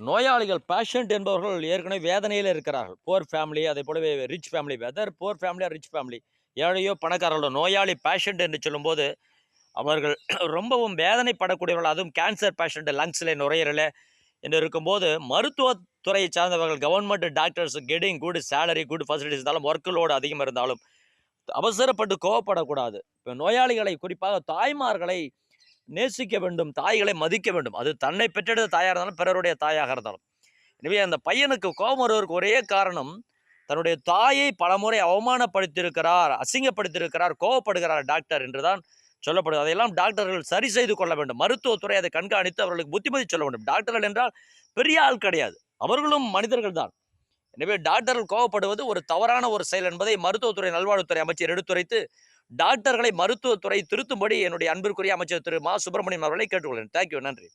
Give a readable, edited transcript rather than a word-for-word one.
நோயாளிகள் பேஷண்ட் என்பவர்கள் ஏற்கனவே வேதனையில் இருக்கிறார்கள். புவர் ஃபேமிலி, அதே போலவே rich family. Whether poor family or rich family, ஏழையோ பணக்காரர்களோ, நோயாளி பேஷண்ட் என்று சொல்லும்போது அவர்கள் ரொம்பவும் வேதனைப்படக்கூடியவர்கள். அதுவும் கேன்சர் பேஷண்ட், லங்ஸில், நுரையீரல என்று இருக்கும்போது மருத்துவத்துறையை சார்ந்தவர்கள், government doctors getting good salary, good facilities இருந்தாலும், ஒர்க் லோடு அதிகமாக இருந்தாலும் அவசரப்பட்டு கோவப்படக்கூடாது. இப்போ நோயாளிகளை, குறிப்பாக தாய்மார்களை நேசிக்க வேண்டும், தாய்களை மதிக்க வேண்டும். அது தன்னை பெற்றெடுத்த தாயாக இருந்தாலும், பிறருடைய தாயாக இருந்தாலும். எனவே அந்த பையனுக்கு கோபம் வருவதற்கு ஒரே காரணம், தன்னுடைய தாயை பலமுறை அவமானப்படுத்தியிருக்கிறார், அசிங்கப்படுத்தியிருக்கிறார், கோவப்படுகிறார் டாக்டர் என்றுதான் சொல்லப்படுது. அதையெல்லாம் டாக்டர்கள் சரி செய்து கொள்ள வேண்டும். மருத்துவத்துறை அதை கண்காணித்து அவர்களுக்கு புத்திமதி சொல்ல வேண்டும். டாக்டர்கள் என்றால் பெரிய ஆள் கிடையாது, அவர்களும் மனிதர்கள் தான். எனவே டாக்டர்கள் கோவப்படுவது ஒரு தவறான ஒரு செயல் என்பதை மருத்துவத்துறை நல்வாழ்வுத்துறை அமைச்சர் எடுத்துரைத்து டாக்டர்களை மருத்துவத்துறை திருத்தும்படி என்னுடைய அன்பிற்குரிய அமைச்சர் திரு மா சுப்பிரமணியம் அவர்களை கேட்டுக்கொள்கிறேன். தேங்க்யூ, நன்றி.